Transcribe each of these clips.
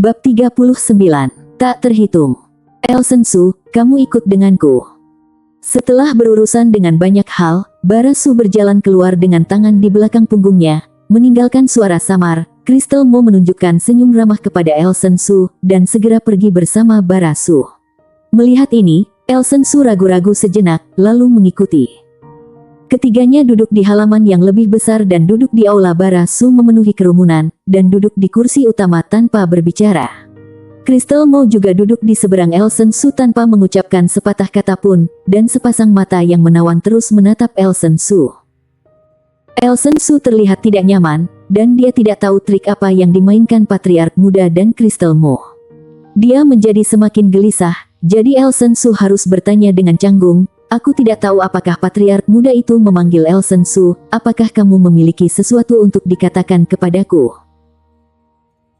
Bab 39. Tak terhitung. Elsensu, kamu ikut denganku. Setelah berurusan dengan banyak hal, Barasu berjalan keluar dengan tangan di belakang punggungnya, meninggalkan suara samar. Crystal Mo menunjukkan senyum ramah kepada Elsensu, dan segera pergi bersama Barasu. Melihat ini, Elsensu ragu-ragu sejenak, lalu mengikuti. Ketiganya duduk di halaman yang lebih besar dan duduk di aula. Barasu memenuhi kerumunan, dan duduk di kursi utama tanpa berbicara. Crystal Mo juga duduk di seberang Elsensu tanpa mengucapkan sepatah kata pun, dan sepasang mata yang menawan terus menatap Elsensu. Elsensu terlihat tidak nyaman, dan dia tidak tahu trik apa yang dimainkan Patriark Muda dan Crystal Mo. Dia menjadi semakin gelisah, jadi Elsensu harus bertanya dengan canggung, "Aku tidak tahu apakah Patriark Muda itu memanggil Elsensu, apakah kamu memiliki sesuatu untuk dikatakan kepadaku?"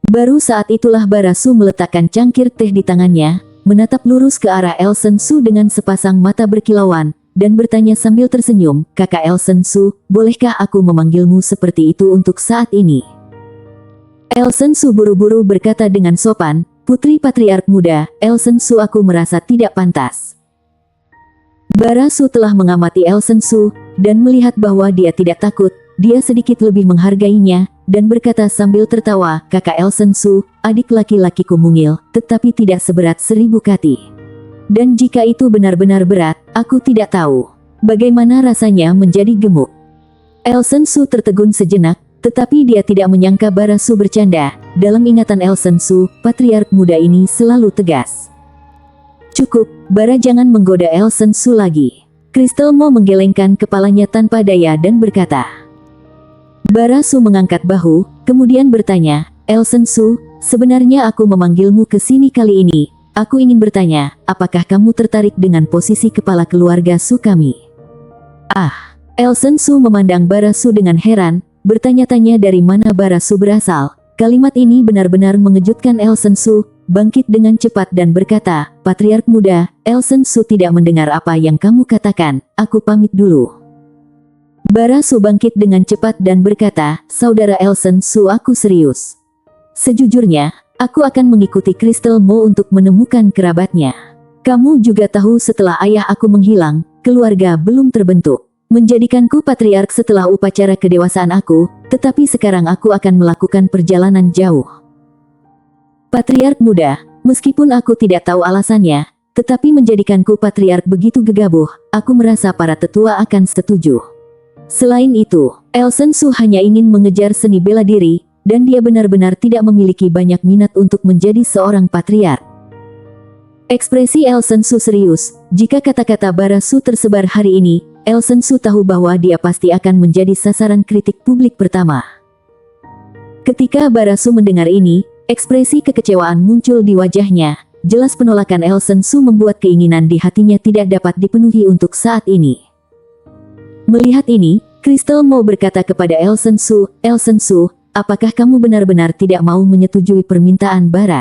Baru saat itulah Barasu meletakkan cangkir teh di tangannya, menatap lurus ke arah Elsensu dengan sepasang mata berkilauan, dan bertanya sambil tersenyum, "Kakak Elsensu, bolehkah aku memanggilmu seperti itu untuk saat ini?" Elsensu buru-buru berkata dengan sopan, "Putri Patriark Muda, Elsensu, aku merasa tidak pantas." Barasu telah mengamati Elsensu, dan melihat bahwa dia tidak takut, dia sedikit lebih menghargainya, dan berkata sambil tertawa, "Kakak Elsensu, adik laki-lakiku mungil, tetapi tidak seberat 1000 kati. Dan jika itu benar-benar berat, aku tidak tahu bagaimana rasanya menjadi gemuk." Elsensu tertegun sejenak, tetapi dia tidak menyangka Barasu bercanda. Dalam ingatan Elsensu, Patriark Muda ini selalu tegas. "Cukup, Bara, jangan menggoda Elsensu lagi." Crystal Mo menggelengkan kepalanya tanpa daya dan berkata. Barasu mengangkat bahu, kemudian bertanya, "Elsensu, sebenarnya aku memanggilmu ke sini kali ini. Aku ingin bertanya, apakah kamu tertarik dengan posisi kepala keluarga Su kami?" Ah, Elsensu memandang Barasu dengan heran, bertanya-tanya dari mana Barasu berasal. Kalimat ini benar-benar mengejutkan Elsensu, bangkit dengan cepat dan berkata, "Patriark Muda, Elsensu tidak mendengar apa yang kamu katakan, aku pamit dulu." Barasu bangkit dengan cepat dan berkata, "Saudara Elsensu, aku serius. Sejujurnya, aku akan mengikuti Crystal Mo untuk menemukan kerabatnya. Kamu juga tahu setelah ayah aku menghilang, keluarga belum terbentuk. Menjadikanku patriark setelah upacara kedewasaan aku, tetapi sekarang aku akan melakukan perjalanan jauh. Patriark Muda, meskipun aku tidak tahu alasannya, tetapi menjadikanku patriark begitu gegabah, aku merasa para tetua akan setuju. Selain itu, Elsensu hanya ingin mengejar seni bela diri, dan dia benar-benar tidak memiliki banyak minat untuk menjadi seorang patriark." Ekspresi Elsensu serius. Jika kata-kata Barasu tersebar hari ini, Elsensu tahu bahwa dia pasti akan menjadi sasaran kritik publik pertama. Ketika Barasu mendengar ini, ekspresi kekecewaan muncul di wajahnya. Jelas penolakan Elsensu membuat keinginan di hatinya tidak dapat dipenuhi untuk saat ini. Melihat ini, Crystal Mo berkata kepada Elsensu, "Elsensu, apakah kamu benar-benar tidak mau menyetujui permintaan Bara?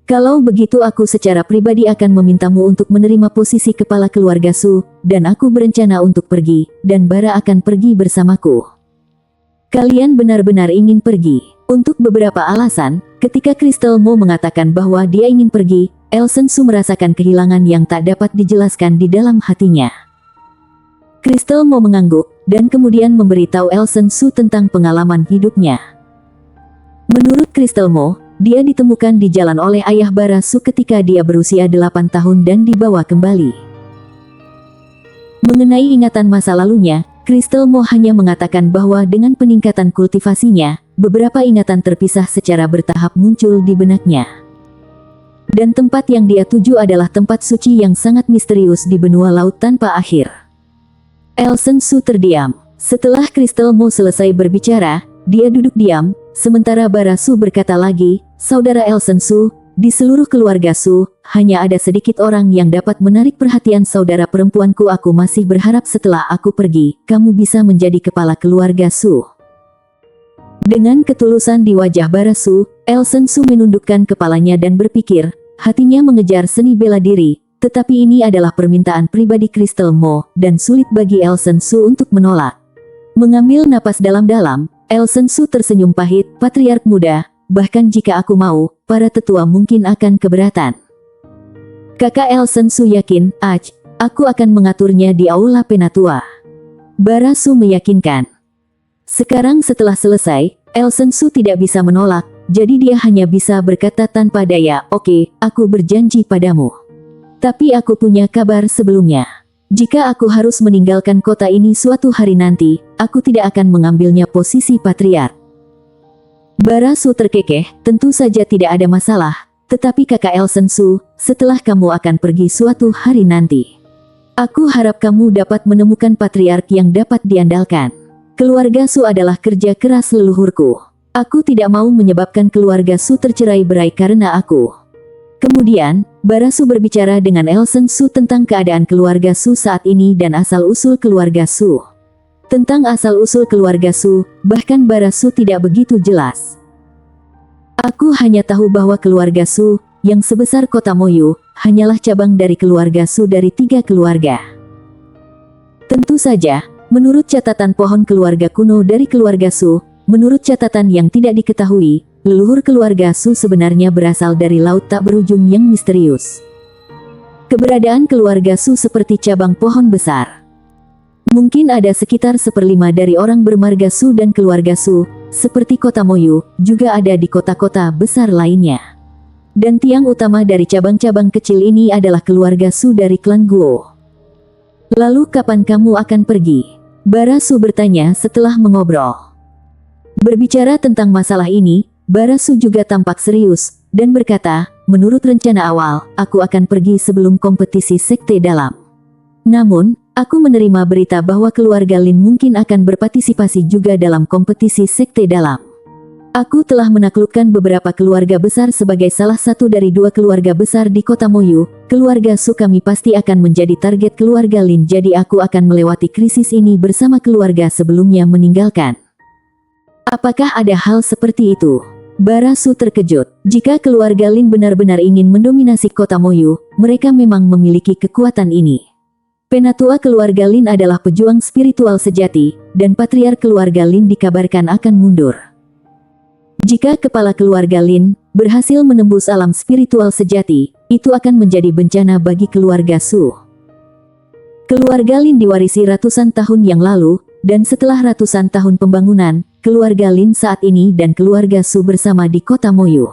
Kalau begitu aku secara pribadi akan memintamu untuk menerima posisi kepala keluarga Su, dan aku berencana untuk pergi, dan Bara akan pergi bersamaku." Kalian benar-benar ingin pergi? Untuk beberapa alasan, ketika Crystal Mo mengatakan bahwa dia ingin pergi, Elsensu merasakan kehilangan yang tak dapat dijelaskan di dalam hatinya. Crystal Mo mengangguk, dan kemudian memberitahu Elsensu tentang pengalaman hidupnya. Menurut Crystal Mo, dia ditemukan di jalan oleh ayah Barasu ketika dia berusia 8 tahun dan dibawa kembali. Mengenai ingatan masa lalunya, Crystal Mo hanya mengatakan bahwa dengan peningkatan kultivasinya, beberapa ingatan terpisah secara bertahap muncul di benaknya. Dan tempat yang dia tuju adalah tempat suci yang sangat misterius di benua laut tanpa akhir. Elsensu terdiam. Setelah Crystal Mo selesai berbicara, dia duduk diam, sementara Barasu berkata lagi, "Saudara Elsensu, di seluruh keluarga Su, hanya ada sedikit orang yang dapat menarik perhatian saudara perempuanku. Aku masih berharap setelah aku pergi, kamu bisa menjadi kepala keluarga Su." Dengan ketulusan di wajah Barasu, Elsensu menundukkan kepalanya dan berpikir, hatinya mengejar seni bela diri. Tetapi ini adalah permintaan pribadi Crystal Mo, dan sulit bagi Elsensu untuk menolak. Mengambil napas dalam-dalam, Elsensu tersenyum pahit. "Patriark Muda, bahkan jika aku mau, para tetua mungkin akan keberatan. Kakak Elsen Su yakin, aku akan mengaturnya di aula penatua. Bara Su meyakinkan. Sekarang setelah selesai, Elsen Su tidak bisa menolak, jadi dia hanya bisa berkata tanpa daya, "Oke, aku berjanji padamu. Tapi aku punya kabar sebelumnya. Jika aku harus meninggalkan kota ini suatu hari nanti, aku tidak akan mengambilnya posisi patriark." Bara Su terkekeh, "Tentu saja tidak ada masalah, tetapi kakak Elsen Su, setelah kamu akan pergi suatu hari nanti, aku harap kamu dapat menemukan patriark yang dapat diandalkan. Keluarga Su adalah kerja keras leluhurku. Aku tidak mau menyebabkan keluarga Su tercerai-berai karena aku." Kemudian, Bara Su berbicara dengan Elsen Su tentang keadaan keluarga Su saat ini dan asal-usul keluarga Su. Tentang asal-usul keluarga Su, bahkan Bara Su tidak begitu jelas. "Aku hanya tahu bahwa keluarga Su, yang sebesar kota Moyu, hanyalah cabang dari keluarga Su dari 3 keluarga. Tentu saja, menurut catatan pohon keluarga kuno dari keluarga Su, menurut catatan yang tidak diketahui, leluhur keluarga Su sebenarnya berasal dari laut tak berujung yang misterius. Keberadaan keluarga Su seperti cabang pohon besar. Mungkin ada sekitar 1/5 dari orang bermarga Su dan keluarga Su, seperti kota Moyu, juga ada di kota-kota besar lainnya. Dan tiang utama dari cabang-cabang kecil ini adalah keluarga Su dari klan Guo." "Lalu kapan kamu akan pergi?" Bara Su bertanya setelah mengobrol. Berbicara tentang masalah ini, Bara Su juga tampak serius, dan berkata, "Menurut rencana awal, aku akan pergi sebelum kompetisi sekte dalam. Namun, aku menerima berita bahwa keluarga Lin mungkin akan berpartisipasi juga dalam kompetisi sekte dalam. Aku telah menaklukkan beberapa keluarga besar sebagai salah satu dari 2 keluarga besar di kota Moyu. Keluarga Su kami pasti akan menjadi target keluarga Lin, jadi aku akan melewati krisis ini bersama keluarga sebelumnya meninggalkan." "Apakah ada hal seperti itu?" Bara Su terkejut. Jika keluarga Lin benar-benar ingin mendominasi kota Moyu, mereka memang memiliki kekuatan ini. Penatua keluarga Lin adalah pejuang spiritual sejati, dan patriark keluarga Lin dikabarkan akan mundur. Jika kepala keluarga Lin berhasil menembus alam spiritual sejati, itu akan menjadi bencana bagi keluarga Su. Keluarga Lin diwarisi ratusan tahun yang lalu, dan setelah ratusan tahun pembangunan, keluarga Lin saat ini dan keluarga Su bersama di kota Moyu.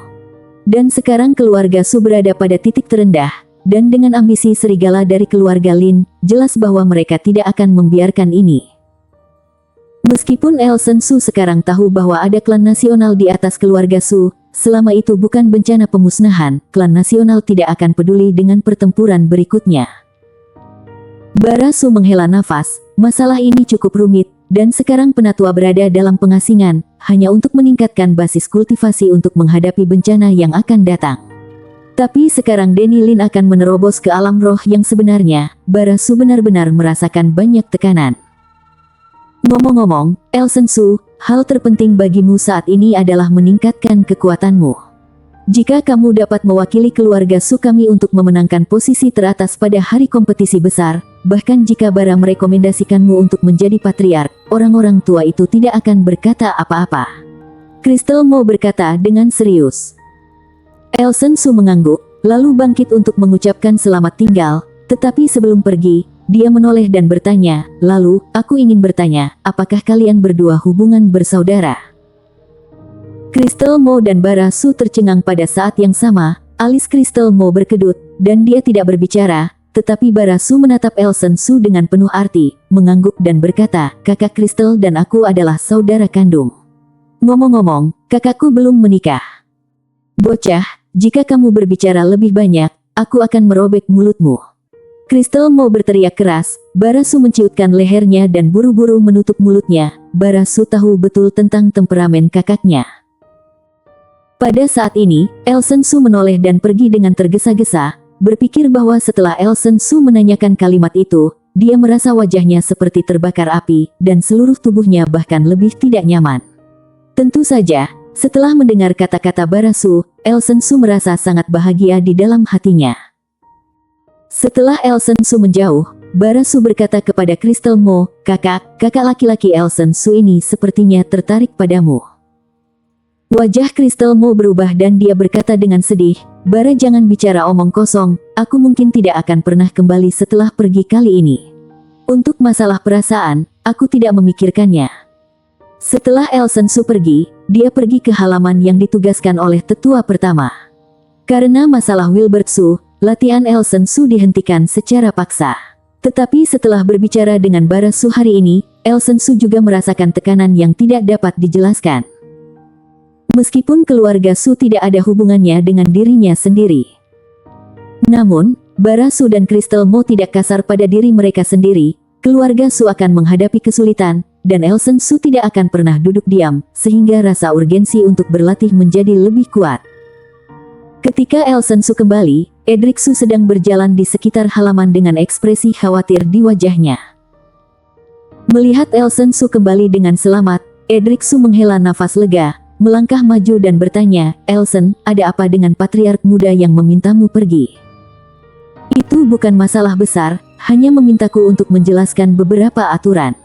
Dan sekarang keluarga Su berada pada titik terendah, dan dengan ambisi serigala dari keluarga Lin, jelas bahwa mereka tidak akan membiarkan ini. Meskipun Elsen Su sekarang tahu bahwa ada klan nasional di atas keluarga Su, selama itu bukan bencana pemusnahan, klan nasional tidak akan peduli dengan pertempuran berikutnya. Bara Su menghela nafas, masalah ini cukup rumit, dan sekarang penatua berada dalam pengasingan, hanya untuk meningkatkan basis kultivasi untuk menghadapi bencana yang akan datang. Tapi sekarang Denny Lin akan menerobos ke alam roh yang sebenarnya. Bara Su benar-benar merasakan banyak tekanan. "Ngomong-ngomong, Elsen Su, hal terpenting bagimu saat ini adalah meningkatkan kekuatanmu. Jika kamu dapat mewakili keluarga Su kami untuk memenangkan posisi teratas pada hari kompetisi besar, bahkan jika Bara merekomendasikanmu untuk menjadi patriark, orang-orang tua itu tidak akan berkata apa-apa." Crystal Mo berkata dengan serius. Elsen Su mengangguk, lalu bangkit untuk mengucapkan selamat tinggal, tetapi sebelum pergi, dia menoleh dan bertanya, "Lalu, aku ingin bertanya, apakah kalian berdua hubungan bersaudara?" Crystal Mo dan Bara Su tercengang pada saat yang sama. Alis Crystal Mo berkedut, dan dia tidak berbicara, tetapi Bara Su menatap Elsen Su dengan penuh arti, mengangguk dan berkata, "Kakak Crystal dan aku adalah saudara kandung. Ngomong-ngomong, kakakku belum menikah." "Bocah, jika kamu berbicara lebih banyak, aku akan merobek mulutmu." Crystal Mo berteriak keras. Bara Su menciutkan lehernya dan buru-buru menutup mulutnya. Bara Su tahu betul tentang temperamen kakaknya. Pada saat ini, Elsen Su menoleh dan pergi dengan tergesa-gesa, berpikir bahwa setelah Elsen Su menanyakan kalimat itu, dia merasa wajahnya seperti terbakar api, dan seluruh tubuhnya bahkan lebih tidak nyaman. Tentu saja, setelah mendengar kata-kata Bara Su, Elsen Su merasa sangat bahagia di dalam hatinya. Setelah Elsen Su menjauh, Bara Su berkata kepada Crystal Mo, kakak laki-laki Elsen Su ini sepertinya tertarik padamu." Wajah Crystal Mo berubah dan dia berkata dengan sedih, "Bara, jangan bicara omong kosong, aku mungkin tidak akan pernah kembali setelah pergi kali ini. Untuk masalah perasaan, aku tidak memikirkannya." Setelah Elsen Su pergi, dia pergi ke halaman yang ditugaskan oleh tetua pertama. Karena masalah Wilbert Su, latihan Elsen Su dihentikan secara paksa. Tetapi setelah berbicara dengan Bara Su hari ini, Elsen Su juga merasakan tekanan yang tidak dapat dijelaskan. Meskipun keluarga Su tidak ada hubungannya dengan dirinya sendiri. Namun, Bara Su dan Crystal Mo tidak kasar pada diri mereka sendiri. Keluarga Su akan menghadapi kesulitan, dan Elsen Su tidak akan pernah duduk diam, sehingga rasa urgensi untuk berlatih menjadi lebih kuat. Ketika Elsen Su kembali, Edric Su sedang berjalan di sekitar halaman dengan ekspresi khawatir di wajahnya. Melihat Elsen Su kembali dengan selamat, Edric Su menghela nafas lega, melangkah maju dan bertanya, "Elsen, ada apa dengan patriark muda yang memintamu pergi?" "Itu bukan masalah besar, hanya memintaku untuk menjelaskan beberapa aturan."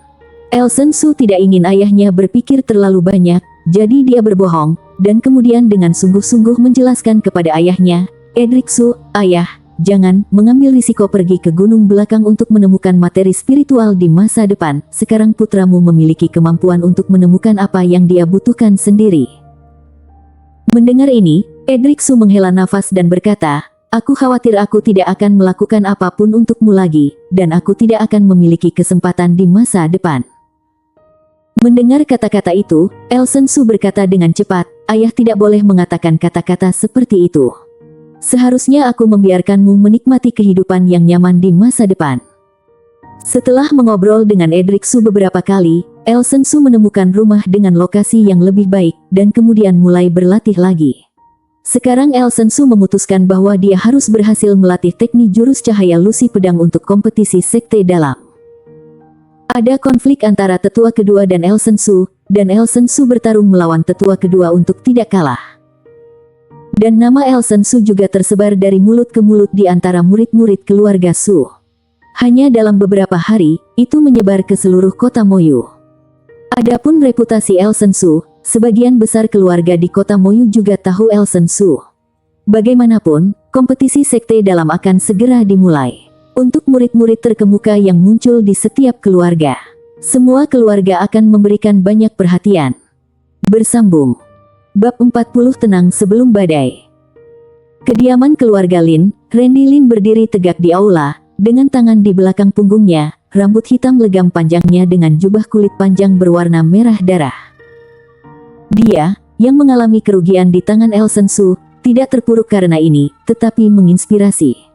Elsen Su tidak ingin ayahnya berpikir terlalu banyak, jadi dia berbohong, dan kemudian dengan sungguh-sungguh menjelaskan kepada ayahnya, "Edric Su, ayah, jangan mengambil risiko pergi ke gunung belakang untuk menemukan materi spiritual di masa depan. Sekarang putramu memiliki kemampuan untuk menemukan apa yang dia butuhkan sendiri." Mendengar ini, Edric Su menghela nafas dan berkata, "Aku khawatir aku tidak akan melakukan apapun untukmu lagi, dan aku tidak akan memiliki kesempatan di masa depan." Mendengar kata-kata itu, Elsen Su berkata dengan cepat, "Ayah tidak boleh mengatakan kata-kata seperti itu. Seharusnya aku membiarkanmu menikmati kehidupan yang nyaman di masa depan." Setelah mengobrol dengan Edric Su beberapa kali, Elsen Su menemukan rumah dengan lokasi yang lebih baik, dan kemudian mulai berlatih lagi. Sekarang Elsen Su memutuskan bahwa dia harus berhasil melatih teknik jurus cahaya Lucy Pedang untuk kompetisi sekte dalam. Ada konflik antara tetua kedua dan Elsen Su bertarung melawan tetua kedua untuk tidak kalah. Dan nama Elsen Su juga tersebar dari mulut ke mulut di antara murid-murid keluarga Su. Hanya dalam beberapa hari, itu menyebar ke seluruh kota Moyu. Adapun reputasi Elsen Su, sebagian besar keluarga di kota Moyu juga tahu Elsen Su. Bagaimanapun, kompetisi sekte dalam akan segera dimulai. Untuk murid-murid terkemuka yang muncul di setiap keluarga. Semua keluarga akan memberikan banyak perhatian. Bersambung. Bab 40 Tenang Sebelum Badai. Kediaman keluarga Lin, Randy Lin berdiri tegak di aula, dengan tangan di belakang punggungnya, rambut hitam legam panjangnya dengan jubah kulit panjang berwarna merah darah. Dia, yang mengalami kerugian di tangan Elsen Su, tidak terpuruk karena ini, tetapi menginspirasi.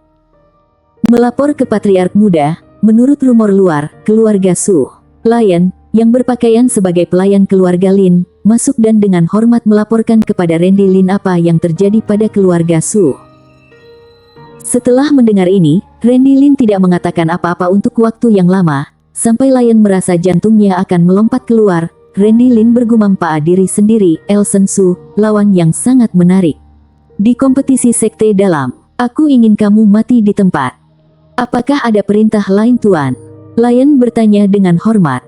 Melapor ke patriark muda, menurut rumor luar, keluarga Su. Lion, yang berpakaian sebagai pelayan keluarga Lin, masuk dan dengan hormat melaporkan kepada Randy Lin apa yang terjadi pada keluarga Su. Setelah mendengar ini, Randy Lin tidak mengatakan apa-apa untuk waktu yang lama, sampai Lion merasa jantungnya akan melompat keluar. Randy Lin bergumam pada diri sendiri, "Elsen Su, lawan yang sangat menarik. Di kompetisi sekte dalam, aku ingin kamu mati di tempat. Apakah ada perintah lain Tuan?" Lion bertanya dengan hormat.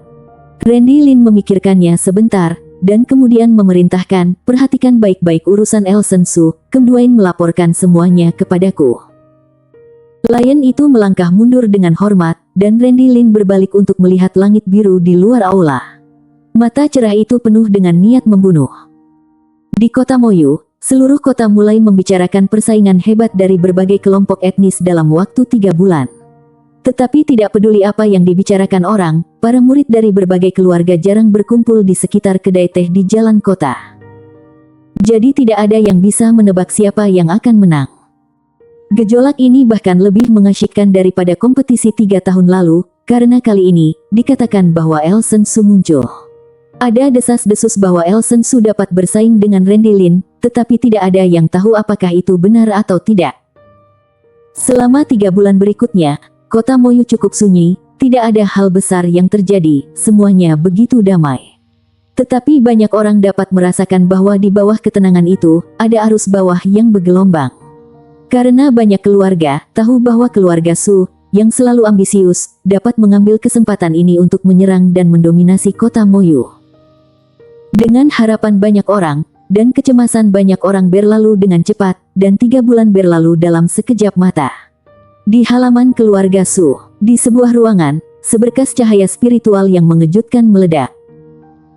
Randy Lin memikirkannya sebentar, dan kemudian memerintahkan, "Perhatikan baik-baik urusan Elsen Su, kemudian melaporkan semuanya kepadaku." Lion itu melangkah mundur dengan hormat, dan Randy Lin berbalik untuk melihat langit biru di luar aula. Mata cerah itu penuh dengan niat membunuh. Di kota Moyu, seluruh kota mulai membicarakan persaingan hebat dari berbagai kelompok etnis dalam waktu 3 bulan. Tetapi tidak peduli apa yang dibicarakan orang, para murid dari berbagai keluarga jarang berkumpul di sekitar kedai teh di jalan kota. Jadi tidak ada yang bisa menebak siapa yang akan menang. Gejolak ini bahkan lebih mengasyikkan daripada kompetisi 3 tahun lalu, karena kali ini, dikatakan bahwa Elsen Su muncul. Ada desas-desus bahwa Elsen Su dapat bersaing dengan Randy Lin, tetapi tidak ada yang tahu apakah itu benar atau tidak. Selama 3 bulan berikutnya, kota Moyu cukup sunyi, tidak ada hal besar yang terjadi, semuanya begitu damai. Tetapi banyak orang dapat merasakan bahwa di bawah ketenangan itu, ada arus bawah yang bergelombang. Karena banyak keluarga tahu bahwa keluarga Su, yang selalu ambisius, dapat mengambil kesempatan ini untuk menyerang dan mendominasi kota Moyu. Dengan harapan banyak orang, dan kecemasan banyak orang berlalu dengan cepat, dan 3 bulan berlalu dalam sekejap mata. Di halaman keluarga Su, di sebuah ruangan, seberkas cahaya spiritual yang mengejutkan meledak.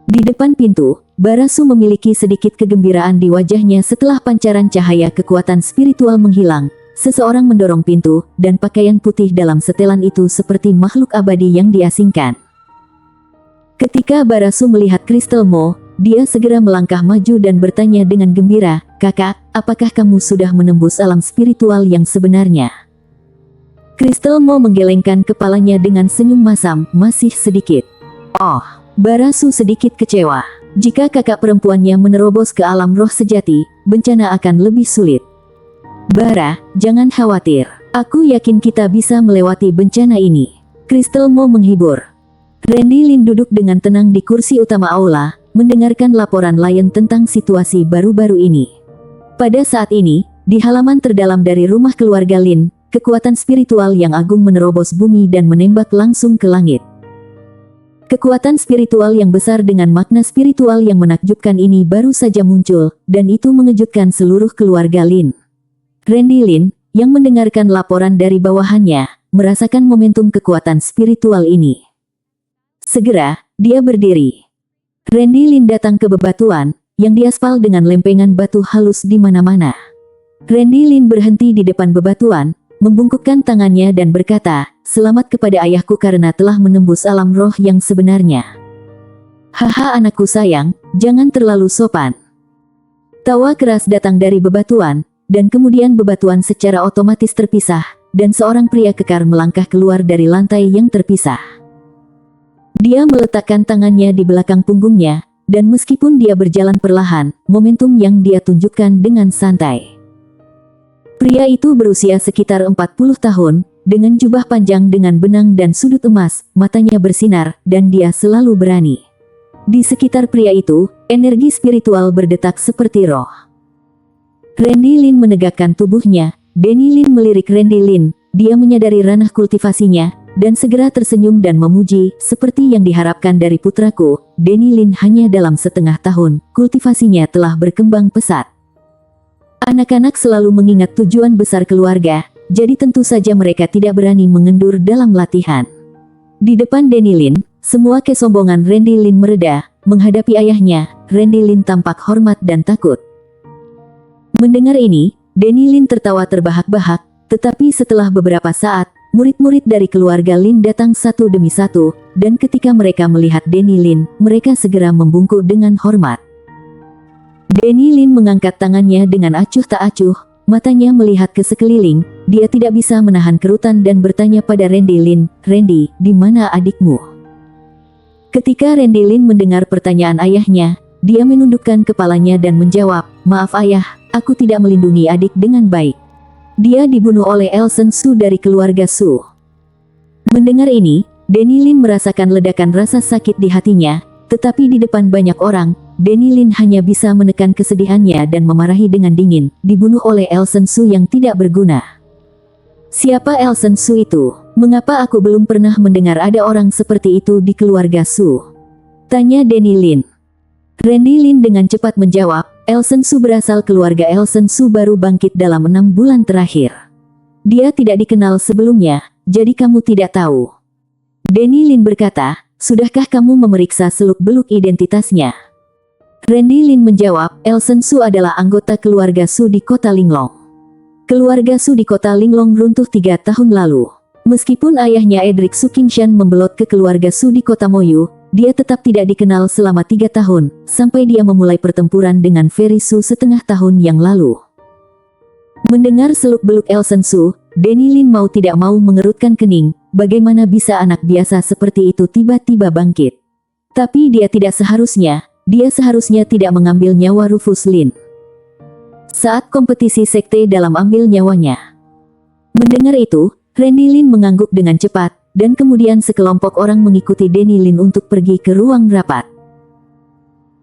Di depan pintu, Barasu memiliki sedikit kegembiraan di wajahnya setelah pancaran cahaya kekuatan spiritual menghilang. Seseorang mendorong pintu, dan pakaian putih dalam setelan itu seperti makhluk abadi yang diasingkan. Ketika Barasu melihat Crystal Mo, dia segera melangkah maju dan bertanya dengan gembira, "Kakak, apakah kamu sudah menembus alam spiritual yang sebenarnya?" Crystal Mo menggelengkan kepalanya dengan senyum masam, "Masih sedikit." "Oh." Barasu sedikit kecewa. Jika kakak perempuannya menerobos ke alam roh sejati, bencana akan lebih sulit. "Bara, jangan khawatir. Aku yakin kita bisa melewati bencana ini." Crystal Mo menghibur. Randy Lin duduk dengan tenang di kursi utama aula, mendengarkan laporan Lion tentang situasi baru-baru ini. Pada saat ini, di halaman terdalam dari rumah keluarga Lin, kekuatan spiritual yang agung menerobos bumi dan menembak langsung ke langit. Kekuatan spiritual yang besar dengan makna spiritual yang menakjubkan ini baru saja muncul, dan itu mengejutkan seluruh keluarga Lin. Randy Lin, yang mendengarkan laporan dari bawahannya, merasakan momentum kekuatan spiritual ini. Segera, dia berdiri. Randy Lin datang ke bebatuan, yang diaspal dengan lempengan batu halus di mana-mana. Randy Lin berhenti di depan bebatuan, membungkukkan tangannya dan berkata, "Selamat kepada ayahku karena telah menembus alam roh yang sebenarnya." "Haha anakku sayang, jangan terlalu sopan." Tawa keras datang dari bebatuan, dan kemudian bebatuan secara otomatis terpisah, dan seorang pria kekar melangkah keluar dari lantai yang terpisah. Dia meletakkan tangannya di belakang punggungnya, dan meskipun dia berjalan perlahan, momentum yang dia tunjukkan dengan santai. Pria itu berusia sekitar 40 tahun, dengan jubah panjang dengan benang dan sudut emas, matanya bersinar, dan dia selalu berani. Di sekitar pria itu, energi spiritual berdetak seperti roh. Randy Lin menegakkan tubuhnya. Danny Lin melirik Randy Lin, dia menyadari ranah kultivasinya, dan segera tersenyum dan memuji, "Seperti yang diharapkan dari putraku, Danny Lin hanya dalam setengah tahun, kultivasinya telah berkembang pesat." Anak-anak selalu mengingat tujuan besar keluarga, jadi tentu saja mereka tidak berani mengendur dalam latihan. Di depan Danny Lin, semua kesombongan Randy Lin mereda. Menghadapi ayahnya, Randy Lin tampak hormat dan takut. Mendengar ini, Danny Lin tertawa terbahak-bahak, tetapi setelah beberapa saat, murid-murid dari keluarga Lin datang satu demi satu, dan ketika mereka melihat Danny Lin, mereka segera membungkuk dengan hormat. Danny Lin mengangkat tangannya dengan acuh tak acuh, matanya melihat ke sekeliling, dia tidak bisa menahan kerutan dan bertanya pada Randy Lin, "Randy, di mana adikmu?" Ketika Randy Lin mendengar pertanyaan ayahnya, dia menundukkan kepalanya dan menjawab, "Maaf ayah, aku tidak melindungi adik dengan baik. Dia dibunuh oleh Elsen Su dari keluarga Su." Mendengar ini, Danny Lin merasakan ledakan rasa sakit di hatinya, tetapi di depan banyak orang, Danny Lin hanya bisa menekan kesedihannya dan memarahi dengan dingin, "Dibunuh oleh Elsen Su yang tidak berguna." "Siapa Elsen Su itu? Mengapa aku belum pernah mendengar ada orang seperti itu di keluarga Su?" tanya Danny Lin. Randy Lin dengan cepat menjawab, "Elsen Su berasal keluarga Elsen Su baru bangkit dalam 6 bulan terakhir. Dia tidak dikenal sebelumnya, jadi kamu tidak tahu." Danny Lin berkata, "Sudahkah kamu memeriksa seluk-beluk identitasnya?" Randy Lin menjawab, "Elsen Su adalah anggota keluarga Su di kota Linglong. Keluarga Su di kota Linglong runtuh 3 tahun lalu. Meskipun ayahnya Edric Su Qingshan membelot ke keluarga Su di kota Moyu, dia tetap tidak dikenal selama 3 tahun, sampai dia memulai pertempuran dengan Ferry Su setengah tahun yang lalu." Mendengar seluk-beluk Elsen Su, Danny Lin mau tidak mau mengerutkan kening, bagaimana bisa anak biasa seperti itu tiba-tiba bangkit. Tapi dia seharusnya tidak mengambil nyawa Rufus Lin. Saat kompetisi sekte dalam ambil nyawanya. Mendengar itu, Randy Lin mengangguk dengan cepat, dan kemudian sekelompok orang mengikuti Danny Lin untuk pergi ke ruang rapat.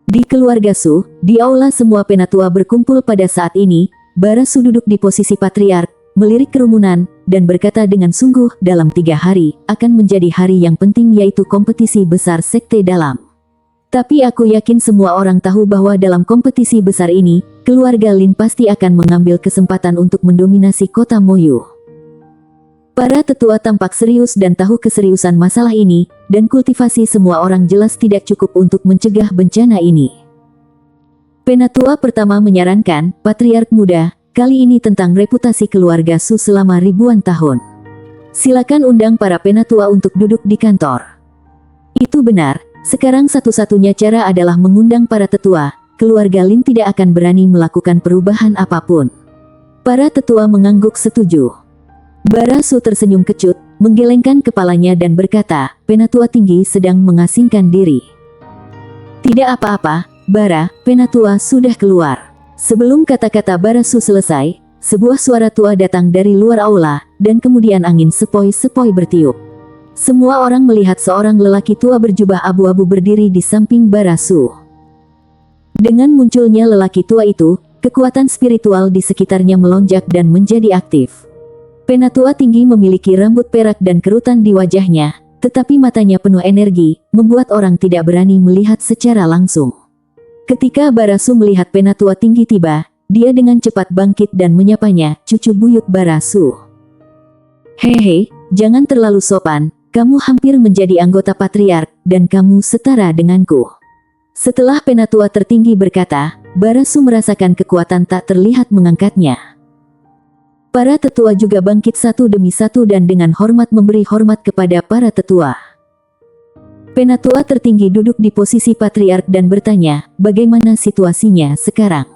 Di keluarga Su, di aula semua penatua berkumpul pada saat ini. Barasu duduk di posisi patriark, melirik kerumunan, dan berkata dengan sungguh, "Dalam 3 hari, akan menjadi hari yang penting yaitu kompetisi besar sekte dalam." Tapi aku yakin semua orang tahu bahwa dalam kompetisi besar ini, keluarga Lin pasti akan mengambil kesempatan untuk mendominasi kota Moyu. Para tetua tampak serius dan tahu keseriusan masalah ini, dan kultivasi semua orang jelas tidak cukup untuk mencegah bencana ini. Penatua pertama menyarankan, Patriark muda, kali ini tentang reputasi keluarga Su selama ribuan tahun. Silakan undang para penatua untuk duduk di kantor. Itu benar. Sekarang satu-satunya cara adalah mengundang para tetua, keluarga Lin tidak akan berani melakukan perubahan apapun. Para tetua mengangguk setuju. Bara Su tersenyum kecut, menggelengkan kepalanya dan berkata, Penatua tinggi sedang mengasingkan diri. Tidak apa-apa, Bara, Penatua sudah keluar. Sebelum kata-kata Bara Su selesai, sebuah suara tua datang dari luar aula, dan kemudian angin sepoi-sepoi bertiup. Semua orang melihat seorang lelaki tua berjubah abu-abu berdiri di samping Bara Su. Dengan munculnya lelaki tua itu, kekuatan spiritual di sekitarnya melonjak dan menjadi aktif. Penatua tinggi memiliki rambut perak dan kerutan di wajahnya, tetapi matanya penuh energi, membuat orang tidak berani melihat secara langsung. Ketika Bara Su melihat Penatua tinggi tiba, dia dengan cepat bangkit dan menyapanya, cucu buyut Bara Su. Hehe, jangan terlalu sopan. Kamu hampir menjadi anggota patriark, dan kamu setara denganku. Setelah penatua tertinggi berkata, Bara Su merasakan kekuatan tak terlihat mengangkatnya. Para tetua juga bangkit satu demi satu dan dengan hormat memberi hormat kepada para tetua. Penatua tertinggi duduk di posisi patriark dan bertanya, bagaimana situasinya sekarang?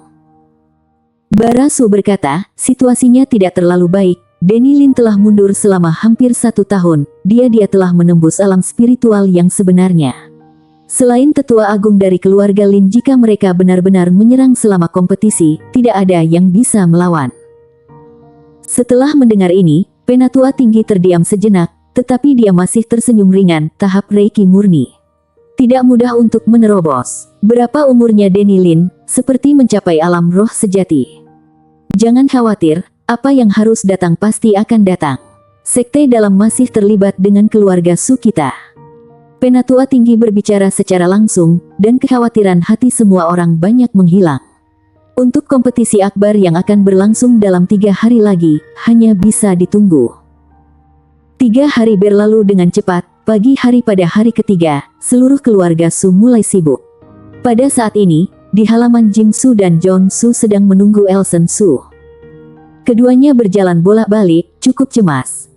Bara Su berkata, situasinya tidak terlalu baik. Denny Lin telah mundur selama hampir 1 tahun, dia telah menembus alam spiritual yang sebenarnya. Selain tetua agung dari keluarga Lin, jika mereka benar-benar menyerang selama kompetisi, tidak ada yang bisa melawan. Setelah mendengar ini, penatua tinggi terdiam sejenak, tetapi dia masih tersenyum ringan, tahap Reiki murni. Tidak mudah untuk menerobos. Berapa umurnya Denny Lin? Seperti mencapai alam roh sejati. Jangan khawatir. Apa yang harus datang pasti akan datang. Sekte dalam masih terlibat dengan keluarga Su kita. Penatua tinggi berbicara secara langsung, dan kekhawatiran hati semua orang banyak menghilang. Untuk kompetisi akbar yang akan berlangsung dalam 3 hari lagi, hanya bisa ditunggu. 3 hari berlalu dengan cepat, pagi hari pada hari ketiga, seluruh keluarga Su mulai sibuk. Pada saat ini, di halaman Jing Su dan John Su sedang menunggu Elsen Su. Keduanya berjalan bolak-balik, cukup cemas.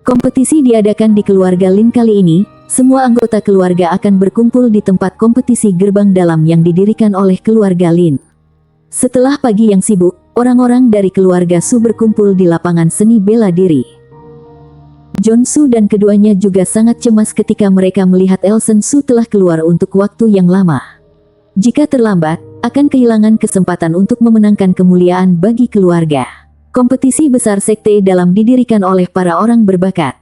Kompetisi diadakan di keluarga Lin kali ini, semua anggota keluarga akan berkumpul di tempat kompetisi gerbang dalam yang didirikan oleh keluarga Lin. Setelah pagi yang sibuk, orang-orang dari keluarga Su berkumpul di lapangan seni bela diri. John Su dan keduanya juga sangat cemas ketika mereka melihat Elsen Su telah keluar untuk waktu yang lama. Jika terlambat, akan kehilangan kesempatan untuk memenangkan kemuliaan bagi keluarga. Kompetisi besar sekte dalam didirikan oleh para orang berbakat.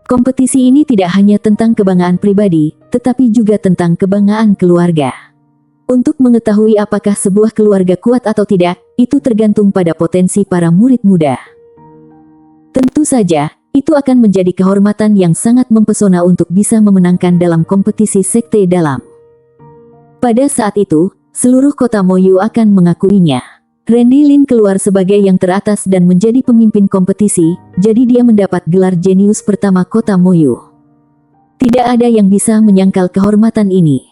Kompetisi ini tidak hanya tentang kebanggaan pribadi, tetapi juga tentang kebanggaan keluarga. Untuk mengetahui apakah sebuah keluarga kuat atau tidak, itu tergantung pada potensi para murid muda. Tentu saja, itu akan menjadi kehormatan yang sangat mempesona untuk bisa memenangkan dalam kompetisi sekte dalam. Pada saat itu, seluruh kota Moyu akan mengakuinya. Randy Lin keluar sebagai yang teratas dan menjadi pemimpin kompetisi, jadi dia mendapat gelar jenius pertama kota Moyu. Tidak ada yang bisa menyangkal kehormatan ini.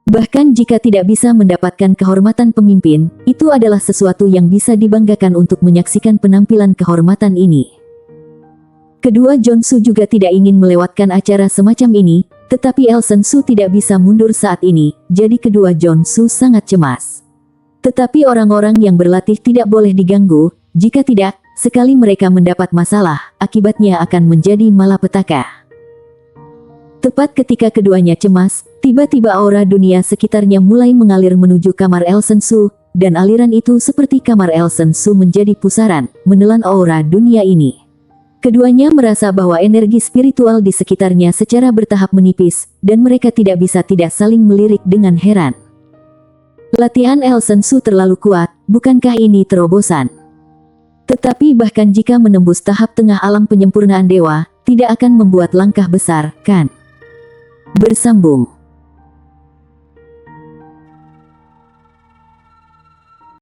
Bahkan jika tidak bisa mendapatkan kehormatan pemimpin, itu adalah sesuatu yang bisa dibanggakan untuk menyaksikan penampilan kehormatan ini. Kedua John Su juga tidak ingin melewatkan acara semacam ini, tetapi Elsen Su tidak bisa mundur saat ini, jadi kedua John Su sangat cemas. Tetapi orang-orang yang berlatih tidak boleh diganggu, jika tidak, sekali mereka mendapat masalah, akibatnya akan menjadi malapetaka. Tepat ketika keduanya cemas, tiba-tiba aura dunia sekitarnya mulai mengalir menuju kamar Elsen Su, dan aliran itu seperti kamar Elsen Su menjadi pusaran, menelan aura dunia ini. Keduanya merasa bahwa energi spiritual di sekitarnya secara bertahap menipis, dan mereka tidak bisa tidak saling melirik dengan heran. Latihan Elsen Su terlalu kuat, bukankah ini terobosan? Tetapi bahkan jika menembus tahap tengah alam penyempurnaan dewa, tidak akan membuat langkah besar, kan? Bersambung.